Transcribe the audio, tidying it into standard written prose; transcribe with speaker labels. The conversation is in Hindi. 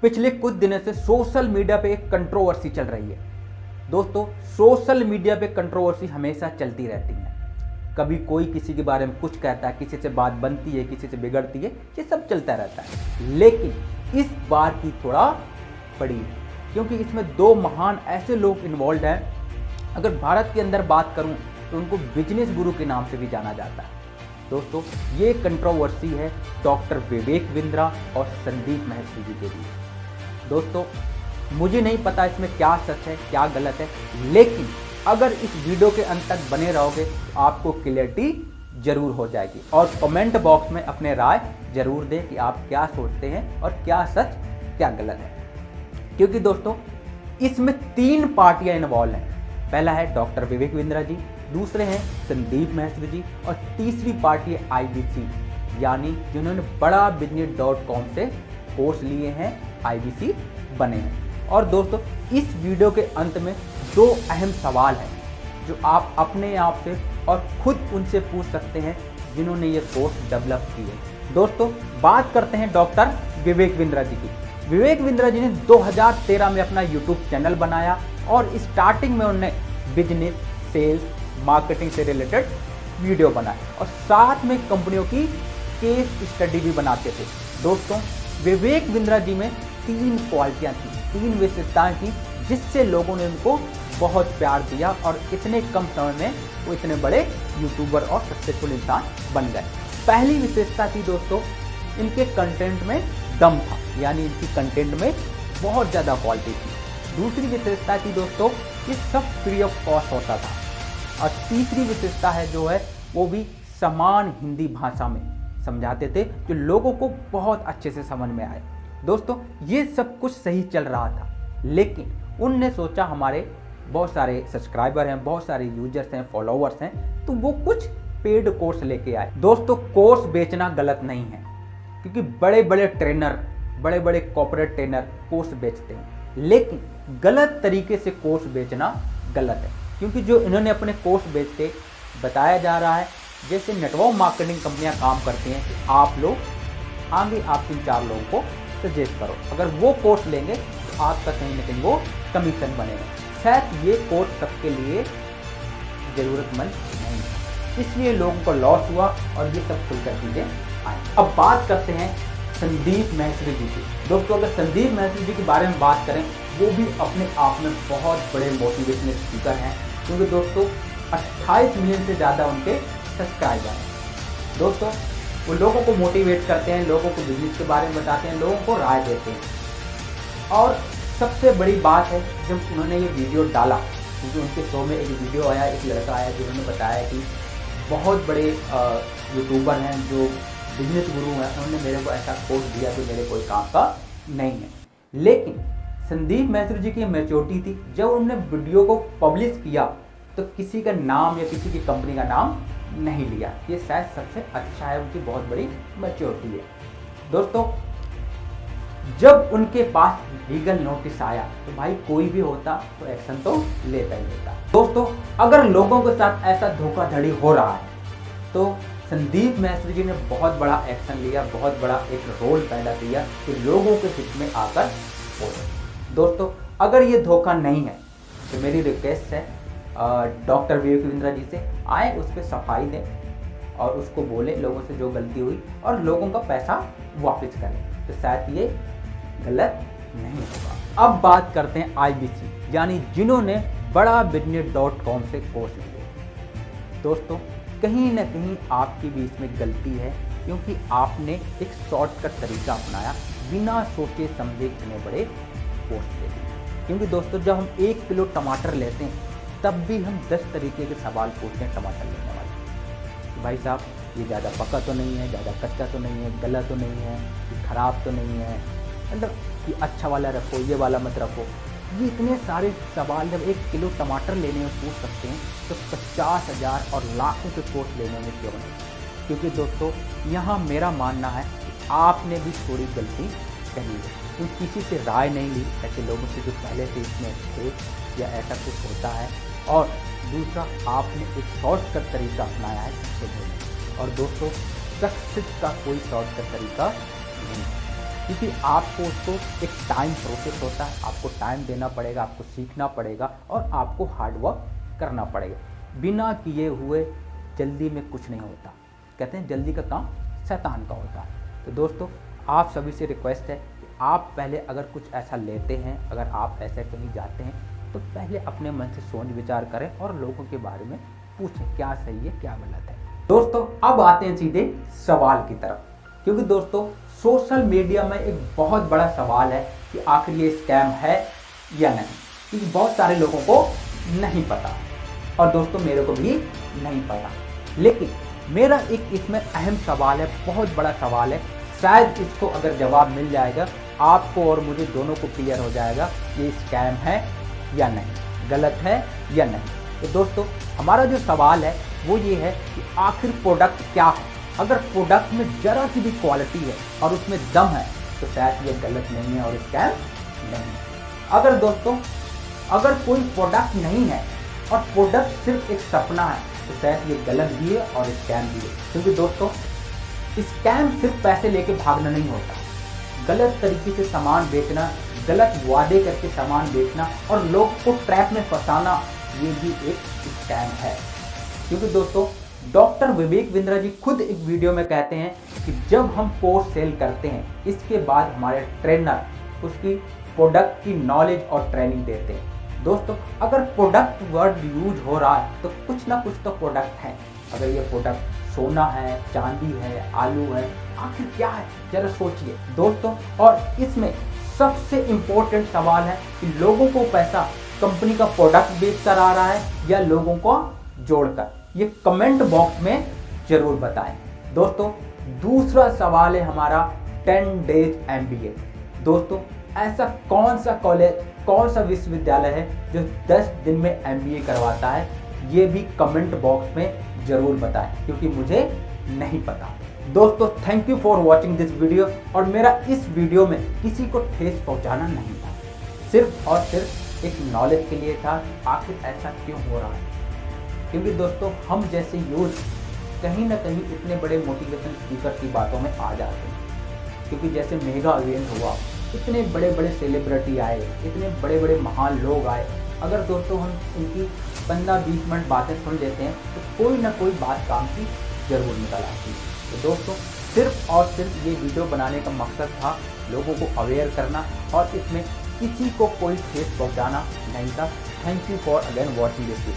Speaker 1: पिछले कुछ दिनों से सोशल मीडिया पे एक कंट्रोवर्सी चल रही है। दोस्तों, सोशल मीडिया पे कंट्रोवर्सी हमेशा चलती रहती है। कभी कोई किसी के बारे में कुछ कहता है, किसी से बात बनती है, किसी से बिगड़ती है, ये सब चलता रहता है। लेकिन इस बार की थोड़ा बड़ी है, क्योंकि इसमें दो महान ऐसे लोग इन्वॉल्व हैं। अगर भारत के अंदर बात करूं तो उनको बिजनेस गुरु के नाम से भी जाना जाता है। दोस्तों, ये कंट्रोवर्सी है डॉक्टर विवेक बिंद्रा और संदीप महर्षि जी के बीच। दोस्तों, मुझे नहीं पता इसमें क्या सच है क्या गलत है, लेकिन अगर इस वीडियो के अंत तक बने रहोगे तो आपको क्लियरिटी जरूर हो जाएगी। और कमेंट बॉक्स में अपने राय जरूर दें कि आप क्या सोचते हैं और क्या सच क्या गलत है। क्योंकि दोस्तों, इसमें 3 पार्टियां इन्वॉल्व हैं। पहला है डॉक्टर विवेक बिंद्रा जी, दूसरे हैं संदीप महर्षि जी और तीसरी पार्टी है IBC, यानी जिन्होंने बड़ा business.com से कोर्स लिए हैं, IBC बने हैं। और दोस्तों, इस वीडियो के अंत में 2 अहम सवाल हैं जो आप अपने आप से और खुद उनसे पूछ सकते हैं जिन्होंने ये कोर्स डेवलप किए। दोस्तों, बात करते हैं डॉक्टर विवेक बिंद्रा जी की। विवेक बिंद्रा जी ने 2013 में अपना YouTube चैनल बनाया और स्टार्टिंग में उन्होंने बिजनेस, सेल्स, मार्केटिंग से रिलेटेड वीडियो बनाए और साथ में कंपनियों की केस स्टडी भी बनाते थे। दोस्तों, विवेक बिंद्रा जी में 3 क्वालिटियां थी, 3 विशेषताएं थी, जिससे लोगों ने उनको बहुत प्यार दिया और इतने कम समय में वो इतने बड़े यूट्यूबर और सक्सेसफुल इंसान बन गए। पहली विशेषता थी दोस्तों, इनके कंटेंट में दम था, यानी इनकी कंटेंट में बहुत ज़्यादा क्वालिटी थी। दूसरी विशेषता थी दोस्तों, ये सब फ्री ऑफ कॉस्ट होता था। और तीसरी विशेषता है जो है वो भी समान हिंदी भाषा में समझाते थे, जो लोगों को बहुत अच्छे से समझ में आए। दोस्तों, ये सब कुछ सही चल रहा था, लेकिन उनने सोचा हमारे बहुत सारे सब्सक्राइबर हैं, बहुत सारे यूजर्स हैं, फॉलोवर्स हैं, तो वो कुछ पेड कोर्स लेके आए। दोस्तों, कोर्स बेचना गलत नहीं है, क्योंकि बड़े बड़े ट्रेनर, बड़े बड़े कॉर्पोरेट ट्रेनर कोर्स बेचते हैं, लेकिन गलत तरीके से कोर्स बेचना गलत है। क्योंकि जो इन्होंने अपने कोर्स बेचते बताया जा रहा है, जैसे नेटवर्क मार्केटिंग कंपनियां काम करती हैं कि आप लोग आगे आप 3-4 लोगों को सजेस्ट करो, अगर वो कोर्स लेंगे तो आपका कहीं ना कहीं वो कमीशन बनेगा। शायद ये कोर्स सबके लिए ज़रूरतमंद नहीं है, इसलिए लोगों को लॉस हुआ और ये सब खुलकर चीज़ें आए। अब बात करते हैं संदीप महर्षि जी की। दोस्तों, अगर संदीप महर्षि जी के बारे में बात करें, वो भी अपने आप में बहुत बड़े मोटिवेशनल स्पीकर हैं, क्योंकि दोस्तों 28 मिलियन से ज़्यादा उनके सब्सक्राइबर हैं। दोस्तों, वो लोगों को मोटिवेट करते हैं, लोगों को बिजनेस के बारे में बताते हैं, लोगों को राय देते हैं। और सबसे बड़ी बात है, जब उन्होंने ये वीडियो डाला, क्योंकि उनके शो में एक वीडियो आया, एक लड़का आया जिन्होंने बताया कि बहुत बड़े यूट्यूबर हैं जो बिजनेस गुरु हैं, उन्होंने मेरे को ऐसा कोर्स दिया जो मेरे कोई काम का नहीं है। लेकिन संदीप महर्षि जी की मैच्योरिटी थी, जब उन्होंने वीडियो को पब्लिश किया तो किसी का नाम या किसी की कंपनी का नाम नहीं लिया। ये शायद सबसे अच्छा है, उनकी बहुत बड़ी मैच्योरिटी है। दोस्तों, जब उनके पास लीगल नोटिस आया तो भाई कोई भी होता तो एक्शन तो लेता ही लेता। दोस्तों, अगर लोगों के साथ ऐसा धोखाधड़ी हो रहा है तो संदीप महर्षि जी ने बहुत बड़ा एक्शन लिया, बहुत बड़ा एक रोल पैदा किया कि लोगों के हित में आकर हो। दोस्तों, अगर ये धोखा नहीं है तो मेरी रिक्वेस्ट है डॉक्टर विवेक बिंद्रा जी से, आए उस पर सफाई दें और उसको बोले लोगों से जो गलती हुई और लोगों का पैसा वापस करें, तो शायद ये गलत नहीं होगा। अब बात करते हैं IBC, यानी जिन्होंने बड़ा business.com से कोर्स लिया। दोस्तों, कहीं ना कहीं आपकी भी इसमें गलती है, क्योंकि आपने एक शॉर्टकट तरीका अपनाया, बिना सोचे समझे इतने बड़े कोर्स ले लिए। क्योंकि दोस्तों, जब हम 1 किलो टमाटर लेते हैं तब भी हम 10 तरीके के सवाल पूछते हैं टमाटर लेने वाले। भाई साहब, ये ज़्यादा पका तो नहीं है, ज़्यादा कच्चा तो नहीं है, गला तो नहीं है, ख़राब तो नहीं है, मतलब कि अच्छा वाला रखो, ये वाला मत रखो। ये इतने सारे सवाल जब 1 किलो टमाटर लेने में पूछ सकते हैं तो 50,000 और लाखों के कोर्स लेने में क्यों नहीं। क्योंकि दोस्तों, यहाँ मेरा मानना है कि आपने भी थोड़ी गलती करी है, क्योंकि किसी से राय नहीं ली, ऐसे लोगों से जो पहले से इसमें थे या ऐसा कुछ होता है। और दूसरा, आपने एक शॉर्टकट तरीका अपनाया है सबसे पहले। और दोस्तों, सक्सेस का कोई शॉर्टकट तरीका नहीं है। क्योंकि आपको उसको एक टाइम प्रोसेस होता है, आपको टाइम देना पड़ेगा, आपको सीखना पड़ेगा और आपको हार्ड वर्क करना पड़ेगा। बिना किए हुए जल्दी में कुछ नहीं होता। कहते हैं जल्दी का काम शैतान का होता है। तो दोस्तों आप सभी से रिक्वेस्ट है कि आप पहले अगर कुछ ऐसा लेते हैं, अगर आप ऐसे कहीं जाते हैं, तो पहले अपने मन से सोच विचार करें और लोगों के बारे में पूछें क्या सही है क्या गलत है। दोस्तों अब आते हैं सीधे सवाल की तरफ, क्योंकि दोस्तों सोशल मीडिया में एक बहुत बड़ा सवाल है कि आखिर ये स्कैम है या नहीं, क्योंकि बहुत सारे लोगों को नहीं पता और दोस्तों मेरे को भी नहीं पता। लेकिन मेरा एक इसमें अहम सवाल है, बहुत बड़ा सवाल है, शायद इसको अगर जवाब मिल जाएगा आपको और मुझे दोनों को क्लियर हो जाएगा ये स्कैम है या नहीं, गलत है या नहीं। तो दोस्तों हमारा जो सवाल है वो ये है कि आखिर प्रोडक्ट क्या है। अगर प्रोडक्ट में जरा सी भी क्वालिटी है और उसमें दम है तो शायद ये गलत नहीं है और स्कैम नहीं। अगर दोस्तों अगर कोई प्रोडक्ट नहीं है और प्रोडक्ट सिर्फ एक सपना है तो शायद ये गलत भी है और स्कैम भी है। क्योंकि दोस्तों स्कैम सिर्फ पैसे लेके भागना नहीं होता, गलत तरीके से सामान बेचना, गलत वादे करके सामान बेचना और लोग को ट्रैप में फंसाना, ये भी एक स्कैम है। क्योंकि दोस्तों डॉक्टर विवेक बिंद्रा जी खुद एक वीडियो में कहते हैं कि जब हम कोर्स सेल करते हैं इसके बाद हमारे ट्रेनर उसकी प्रोडक्ट की नॉलेज और ट्रेनिंग देते हैं। दोस्तों अगर प्रोडक्ट वर्ड यूज हो रहा है तो कुछ ना कुछ तो प्रोडक्ट है। अगर ये प्रोडक्ट सोना है, चांदी है, आलू है, आखिर क्या है जरा सोचिए दोस्तों। और इसमें सबसे इम्पोर्टेंट सवाल है कि लोगों को पैसा कंपनी का प्रोडक्ट बेच कर आ रहा है या लोगों को जोड़कर, ये कमेंट बॉक्स में जरूर बताएं। दोस्तों दूसरा सवाल है हमारा 10 डेज MBA। दोस्तों ऐसा कौन सा कॉलेज, कौन सा विश्वविद्यालय है जो 10 दिन में MBA करवाता है, ये भी कमेंट बॉक्स में जरूर बताएं क्योंकि मुझे नहीं पता। दोस्तों thank you for watching this video. और मेरा इस वीडियो में किसी को ठेस पहुंचाना नहीं था, सिर्फ और सिर्फ एक नॉलेज के लिए था आखिर ऐसा क्यों हो रहा है। क्योंकि दोस्तों हम जैसे यूथ कहीं ना कहीं इतने बड़े मोटिवेशन स्पीकर की बातों में आ जाते हैं। क्योंकि जैसे मेगा इवेंट हुआ, इतने बड़े बड़े सेलिब्रिटी आए, इतने बड़े बड़े महान लोग आए, अगर दोस्तों हम इनकी 15-20 मिनट बातें सुन लेते हैं तो कोई ना कोई बात काम की जरूर निकल आती है। तो दोस्तों सिर्फ और सिर्फ ये वीडियो बनाने का मकसद था लोगों को अवेयर करना और इसमें किसी को कोई ठेस पहुंचाना नहीं था। Thank you for again watching this video.